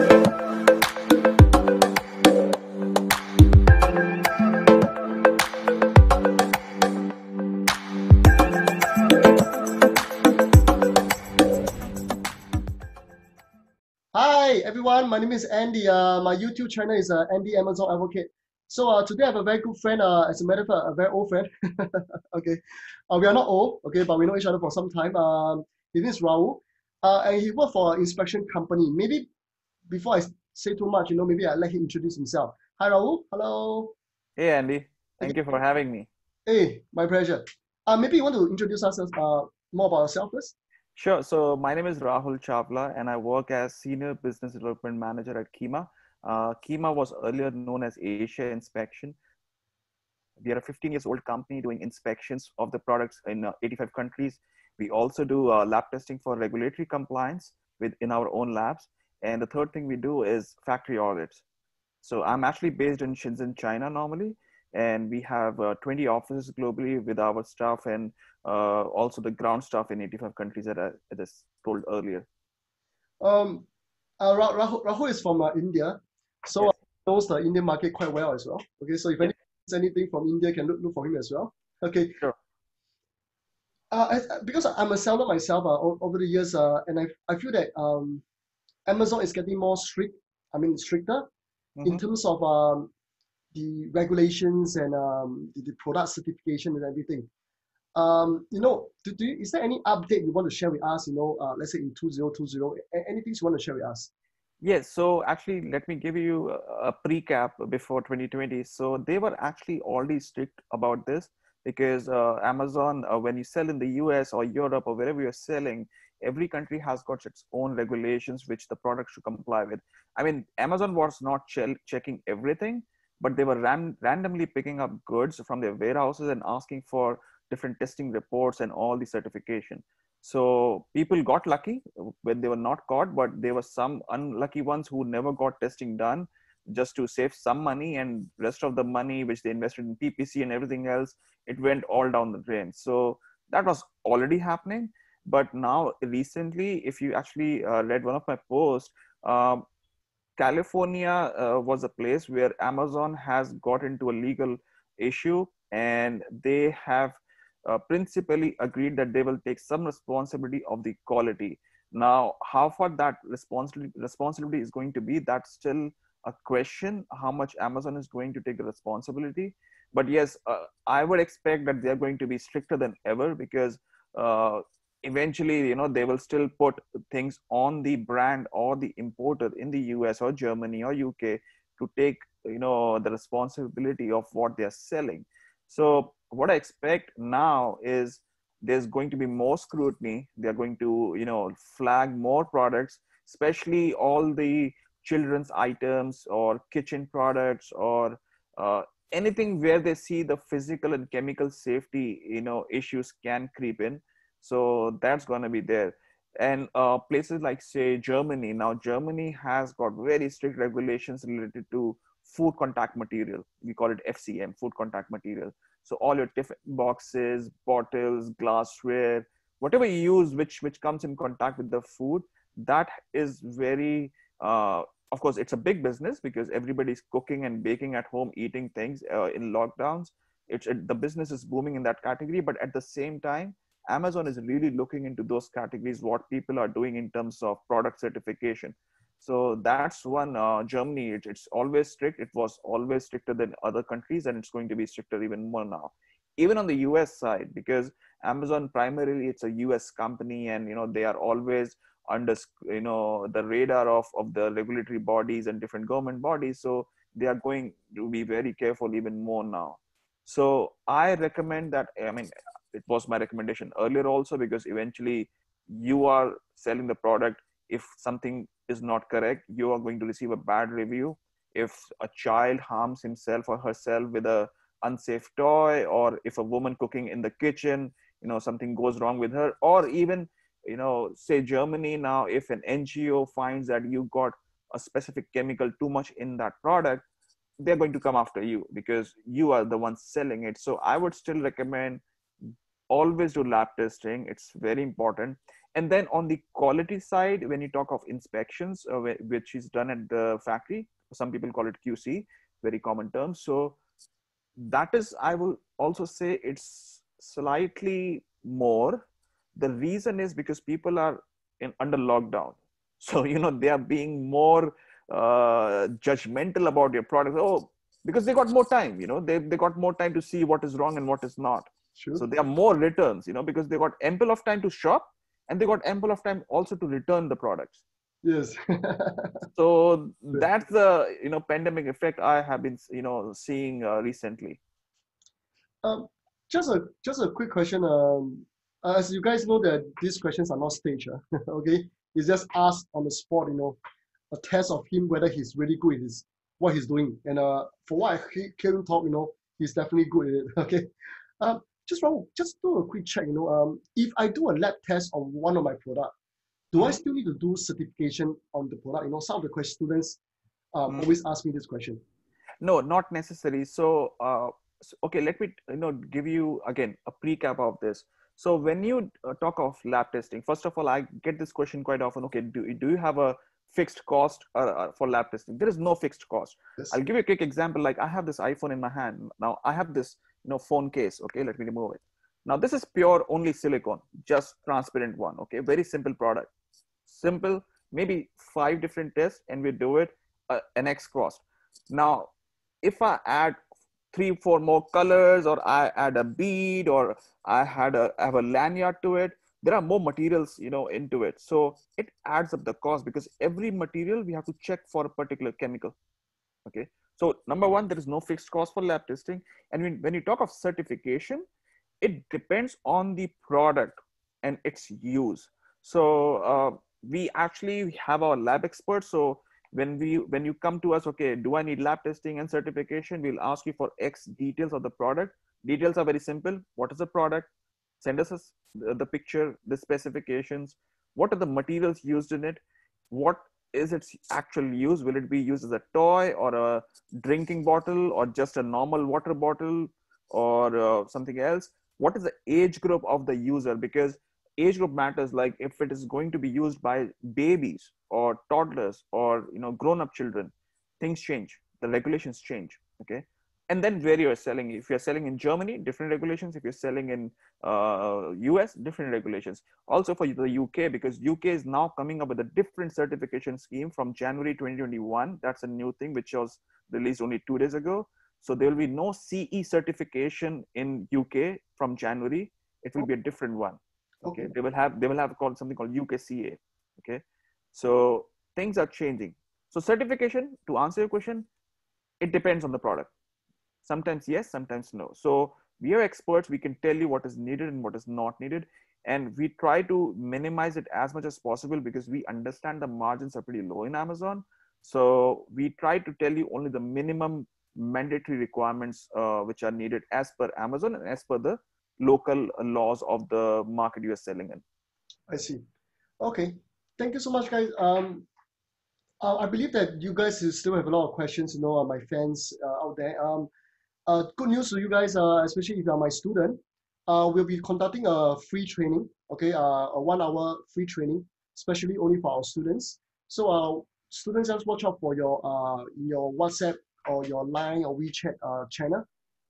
Hi everyone, my name is Andy. My YouTube channel is Andy Amazon Advocate. So today I have a very good friend, as a matter of fact, a very old friend. Okay, we are not old, okay, but we know each other for some time. His name is Rahul, and he worked for an inspection company. Maybe before I say too much, maybe I let him introduce himself. Hi Rahul, hello. Hey Andy, Okay. thank you for having me. Hey, my pleasure. Maybe you want to introduce us more about yourself first? Sure. So my name is Rahul Chawla and I work as Senior Business Development Manager at QIMA. QIMA was earlier known as Asia Inspection. We are a 15 years old company doing inspections of the products in 85 countries. We also do lab testing for regulatory compliance in our own labs. And the third thing we do is factory audits. So I'm actually based in Shenzhen, China normally, and we have 20 offices globally with our staff and also the ground staff in 85 countries that I just told earlier. Um, Rahul is from India, so Yes. knows the Indian market quite well as well. Okay, so if Yes. anything from India, can look for him as well. Okay. Sure. Because I'm a seller myself over the years, and I feel that Amazon is getting more stricter in Mm-hmm. terms of the regulations and the product certification and everything. Is there any update you want to share with us? Let's say in 2020, anything you want to share with us? Yes, so actually, let me give you a pre-cap before 2020. So they were actually already strict about this because Amazon, when you sell in the US or Europe or wherever you're selling, every country has got its own regulations which the product should comply with. I mean, Amazon was not checking everything, but they were randomly picking up goods from their warehouses and asking for different testing reports and all the certification. So people got lucky when they were not caught, but there were some unlucky ones who never got testing done just to save some money, and rest of the money which they invested in PPC and everything else, it went all down the drain. So that was already happening. But now recently, if you actually read one of my posts, California was a place where Amazon has got into a legal issue, and they have principally agreed that they will take some responsibility of the quality. Now, how far that responsibility is going to be, that's still a question, how much Amazon is going to take the responsibility. But yes, I would expect that they're going to be stricter than ever because eventually, they will still put things on the brand or the importer in the US or Germany or UK to take, the responsibility of what they're selling. So what I expect now is there's going to be more scrutiny. They're going to, flag more products, especially all the children's items or kitchen products or anything where they see the physical and chemical safety, issues can creep in. So that's going to be there. And places like, say, Germany. Now, Germany has got very strict regulations related to food contact material. We call it FCM, food contact material. So all your tiffin boxes, bottles, glassware, whatever you use, which comes in contact with the food, that is very, of course, it's a big business because everybody's cooking and baking at home, eating things in lockdowns. The business is booming in that category, but at the same time, Amazon is really looking into those categories, what people are doing in terms of product certification. So that's one. Germany, it's always strict. It was always stricter than other countries, and it's going to be stricter even more now. Even on the US side, because Amazon primarily it's a US company, and they are always under the radar of the regulatory bodies and different government bodies. So they are going to be very careful even more now. So I recommend that. I mean, it was my recommendation earlier also because eventually you are selling the product. If something is not correct, you are going to receive a bad review. If a child harms himself or herself with a unsafe toy, or if a woman cooking in the kitchen, something goes wrong with her, or even, say Germany now, if an NGO finds that you got a specific chemical too much in that product, they're going to come after you because you are the one selling it. So I would still recommend always do lab testing. It's very important. And then on the quality side, when you talk of inspections, which is done at the factory, some people call it QC, very common term. So that is, I will also say it's slightly more. The reason is because people are under lockdown. So, they are being more judgmental about your product. Oh, because they got more time, they got more time to see what is wrong and what is not. Sure. So there are more returns, because they got ample of time to shop and they got ample of time also to return the products. Yes. So that's the, pandemic effect I have been, seeing recently. Just a quick question. As you guys know that these questions are not staged, okay? It's just asked on the spot, a test of him whether he's really good at what he's doing. And for what I hear him talk, he's definitely good at it. Okay. Just do a quick check. If I do a lab test on one of my product, do I still need to do certification on the product? Some of the students always ask me this question. No, not necessary. So, okay, let me give you again a recap of this. So when you talk of lab testing, first of all, I get this question quite often. Okay, do you have a fixed cost for lab testing? There is no fixed cost. Yes. I'll give you a quick example. Like I have this iPhone in my hand. Now I have this phone case. Okay, let me remove it. Now this is pure only silicone, just transparent one. Okay, very simple product. Simple, maybe 5 different tests, and we do it an X cost. Now, if I add 3-4 more colors, or I add a bead, or I have a lanyard to it, there are more materials, into it. So it adds up the cost because every material we have to check for a particular chemical. Okay. So number one, there is no fixed cost for lab testing. And when you talk of certification, it depends on the product and its use. So we actually have our lab experts. So when you come to us, okay, do I need lab testing and certification? We'll ask you for X details of the product. Details are very simple. What is the product? Send us the picture, the specifications. What are the materials used in it? What is its actual use? Will it be used as a toy or a drinking bottle or just a normal water bottle or something else? What is the age group of the user? Because age group matters. Like if it is going to be used by babies or toddlers or grown-up children, things change, the regulations change. Okay. And then where you're selling, if you're selling in Germany, different regulations. If you're selling in US, different regulations. Also for the UK, because UK is now coming up with a different certification scheme from January 2021. That's a new thing which was released only 2 days ago. So there will be no CE certification in UK from January. It will be a different one. Okay. They will have something called UKCA. Okay. So things are changing. So certification, to answer your question, it depends on the product. Sometimes yes, sometimes no. So we are experts. We can tell you what is needed and what is not needed. And we try to minimize it as much as possible because we understand the margins are pretty low in Amazon. So we try to tell you only the minimum mandatory requirements which are needed as per Amazon and as per the local laws of the market you are selling in. I see. Okay. Thank you so much, guys. I believe that you guys still have a lot of questions, my fans out there. Good news to you guys, especially if you are my student. We'll be conducting a free training, okay, a 1-hour free training, especially only for our students. So students, just watch out for your WhatsApp or your Line or WeChat channel.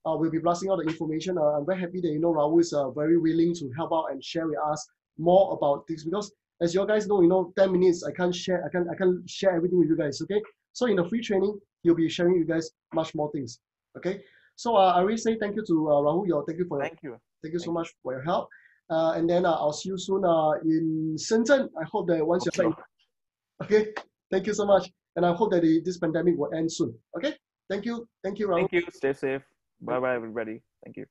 We'll be blasting out the information. I'm very happy that Rahul is very willing to help out and share with us more about this, because as you guys know, 10 minutes I can't share everything with you guys. Okay, so in the free training, he'll be sharing with you guys much more things. Okay, so I really say thank you to Rahul. Thank you so much for your help. And then I'll see you soon in Shenzhen. I hope that once you're back. Okay, thank you so much, and I hope that this pandemic will end soon. Okay, thank you, Rahul. Thank you. Stay safe. Bye bye, everybody. Thank you.